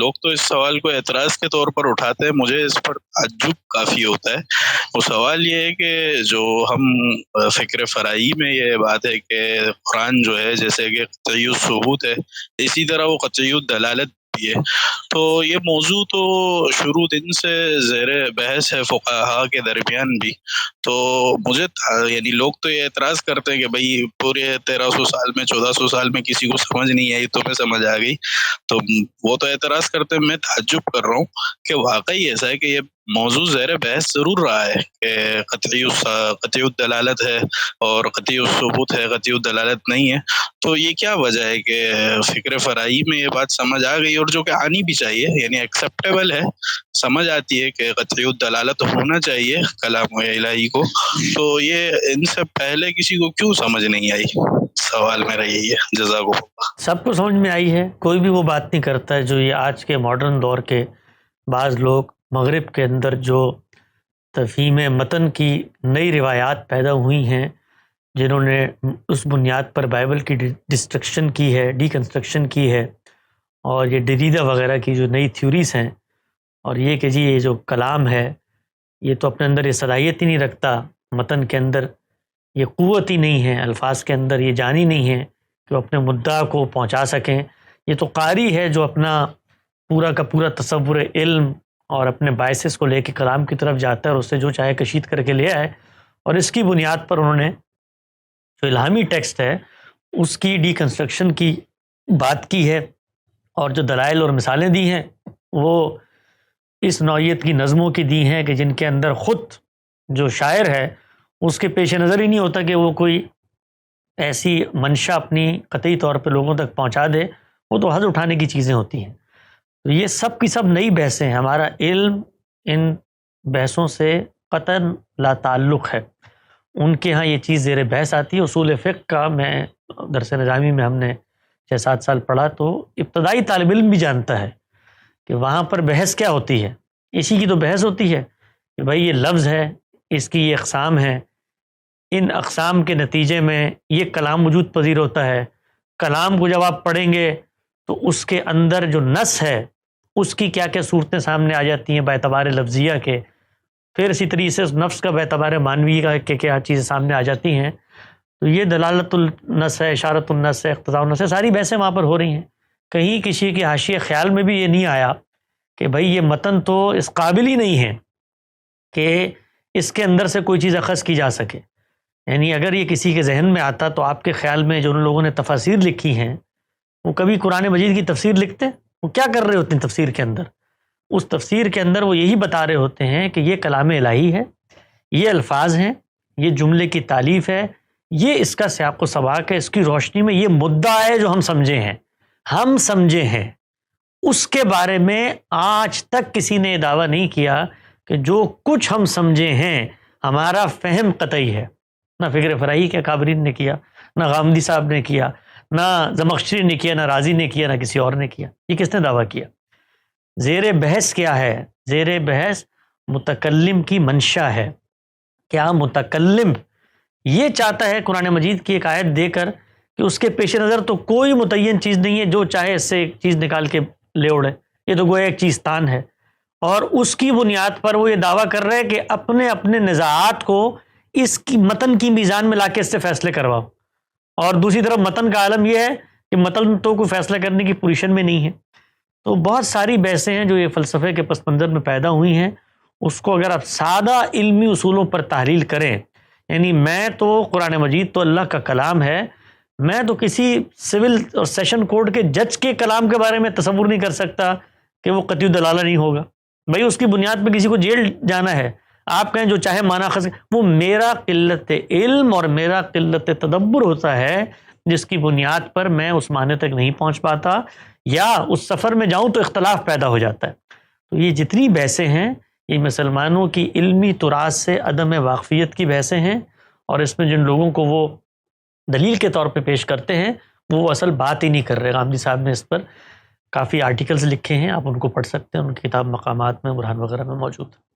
لوگ تو اس سوال کو اعتراض کے طور پر اٹھاتے ہیں، مجھے اس پر تعجب کافی ہوتا ہے۔ وہ سوال یہ ہے کہ جو ہم فکر فرائی میں یہ بات ہے کہ قرآن جو ہے جیسے کہ قطعی الثبوت ہے، اسی طرح وہ قطعی الدلالت بھی ہے، تو یہ موضوع تو شروع دن سے زیر بحث ہے فقہا کے درمیان بھی۔ تو مجھے یعنی لوگ تو یہ اعتراض کرتے ہیں کہ بھائی پورے 1300 سال میں 1400 سال میں کسی کو سمجھ نہیں آئی، تمہیں سمجھ آ گئی، تو وہ تو اعتراض کرتے ہیں۔ میں تعجب کر رہا ہوں کہ واقعی ایسا ہے کہ یہ موضوع زیر بحث ضرور رہا ہے کہ قطعی الدلالت ہے اور قطعی الثبوت ہے، قطعی الدلالت نہیں ہے۔ تو یہ کیا وجہ ہے کہ فکر فرائی میں یہ بات سمجھ آ گئی، اور جو کہ آنی بھی چاہیے، یعنی ایکسیپٹیبل ہے، سمجھ آتی ہے کہ قطعی الدلالت ہونا چاہیے کلام الہی کو، تو یہ ان سے پہلے کسی کو کیوں سمجھ نہیں آئی؟ سوال میرا یہی ہے۔ جزاک اللہ۔ سب کو سمجھ میں آئی ہے، کوئی بھی وہ بات نہیں کرتا ہے جو یہ آج کے ماڈرن دور کے بعض لوگ مغرب کے اندر جو تفہیم متن کی نئی روایات پیدا ہوئی ہیں، جنہوں نے اس بنیاد پر بائبل کی ڈسٹرکشن کی ہے، ڈی کنسٹرکشن کی ہے، اور یہ ڈریدا وغیرہ کی جو نئی تھیوریز ہیں، اور یہ کہ جی یہ جو کلام ہے یہ تو اپنے اندر یہ صلاحیت ہی نہیں رکھتا، متن کے اندر یہ قوت ہی نہیں ہے، الفاظ کے اندر یہ جانی نہیں ہے کہ وہ اپنے مدعا کو پہنچا سکیں، یہ تو قاری ہے جو اپنا پورا کا پورا تصور علم اور اپنے بائسس کو لے کے کلام کی طرف جاتا ہے اور اس سے جو چاہے کشید کر کے لے آئے، اور اس کی بنیاد پر انہوں نے جو الہامی ٹیکسٹ ہے اس کی ڈی کنسٹرکشن کی بات کی ہے، اور جو دلائل اور مثالیں دی ہیں وہ اس نوعیت کی نظموں کی دی ہیں کہ جن کے اندر خود جو شاعر ہے اس کے پیش نظر ہی نہیں ہوتا کہ وہ کوئی ایسی منشا اپنی قطعی طور پہ لوگوں تک پہنچا دے، وہ تو حد اٹھانے کی چیزیں ہوتی ہیں۔ تو یہ سب کی سب نئی بحثیں ہیں، ہمارا علم ان بحثوں سے قطعاً لا تعلق ہے، ان کے ہاں یہ چیز زیر بحث آتی ہے۔ اصول فقہ کا میں درس نظامی میں ہم نے 6-7 سال پڑھا، تو ابتدائی طالب علم بھی جانتا ہے کہ وہاں پر بحث کیا ہوتی ہے، اسی کی تو بحث ہوتی ہے کہ بھائی یہ لفظ ہے، اس کی یہ اقسام ہے، ان اقسام کے نتیجے میں یہ کلام وجود پذیر ہوتا ہے، کلام کو جب آپ پڑھیں گے تو اس کے اندر جو نص ہے اس کی کیا کیا صورتیں سامنے آ جاتی ہیں باعتبار لفظیہ کے، پھر اسی طریقے سے اس نفس کا باعتبار معنوی کا کیا چیزیں سامنے آ جاتی ہیں۔ تو یہ دلالت النص ہے، اشارت النص ہے، اقتضاء النص ہے، ساری بحثیں وہاں پر ہو رہی ہیں۔ کہیں کسی کے حاشیے خیال میں بھی یہ نہیں آیا کہ بھائی یہ متن تو اس قابل ہی نہیں ہے کہ اس کے اندر سے کوئی چیز اخذ کی جا سکے، یعنی اگر یہ کسی کے ذہن میں آتا تو آپ کے خیال میں جو ان لوگوں نے تفاسیر لکھی ہیں وہ کبھی قرآن مجید کی تفسیر لکھتے؟ وہ کیا کر رہے ہوتے ہیں تفسیر کے اندر؟ اس تفسیر کے اندر وہ یہی بتا رہے ہوتے ہیں کہ یہ کلام الہی ہے، یہ الفاظ ہیں، یہ جملے کی تالیف ہے، یہ اس کا سیاق و سباق ہے، اس کی روشنی میں یہ مدعا ہے جو ہم سمجھے ہیں، اس کے بارے میں آج تک کسی نے دعویٰ نہیں کیا کہ جو کچھ ہم سمجھے ہیں ہمارا فہم قطعی ہے۔ نہ فکر فرائی کے اکابرین نے کیا، نہ غامدی صاحب نے کیا، نہ زمخشری نے کیا، نہ رازی نے کیا، نہ کسی اور نے کیا۔ یہ کس نے دعویٰ کیا؟ زیر بحث کیا ہے؟ زیر بحث متکلم کی منشا ہے۔ کیا متکلم یہ چاہتا ہے قرآن مجید کی ایک آیت دے کر کہ اس کے پیش نظر تو کوئی متعین چیز نہیں ہے، جو چاہے اس سے ایک چیز نکال کے لے اڑے، یہ تو گویا ایک چیز تان ہے، اور اس کی بنیاد پر وہ یہ دعویٰ کر رہے کہ اپنے نزاعات کو اس کی متن کی میزان میں لا کے اس سے فیصلے کرواؤ، اور دوسری طرف متن کا عالم یہ ہے کہ متن تو کوئی فیصلہ کرنے کی پوزیشن میں نہیں ہے۔ تو بہت ساری بحثیں ہیں جو یہ فلسفے کے پس منظر میں پیدا ہوئی ہیں، اس کو اگر آپ سادہ علمی اصولوں پر تحلیل کریں، یعنی میں تو قرآن مجید تو اللہ کا کلام ہے، میں تو کسی سول اور سیشن کورٹ کے جج کے کلام کے بارے میں تصور نہیں کر سکتا کہ وہ قطعی دلالہ نہیں ہوگا۔ بھائی اس کی بنیاد پہ کسی کو جیل جانا ہے، آپ کہیں جو چاہے معنی خاص، وہ میرا قلت علم اور میرا قلت تدبر ہوتا ہے جس کی بنیاد پر میں اس معنی تک نہیں پہنچ پاتا، یا اس سفر میں جاؤں تو اختلاف پیدا ہو جاتا ہے۔ تو یہ جتنی بحثیں ہیں یہ مسلمانوں کی علمی تراث سے عدم واقفیت کی بحثیں ہیں، اور اس میں جن لوگوں کو وہ دلیل کے طور پہ پیش کرتے ہیں وہ اصل بات ہی نہیں کر رہے۔ غامدی صاحب نے اس پر کافی آرٹیکلز لکھے ہیں، آپ ان کو پڑھ سکتے ہیں، ان کی کتاب مقامات میں برہان وغیرہ میں موجود ہے۔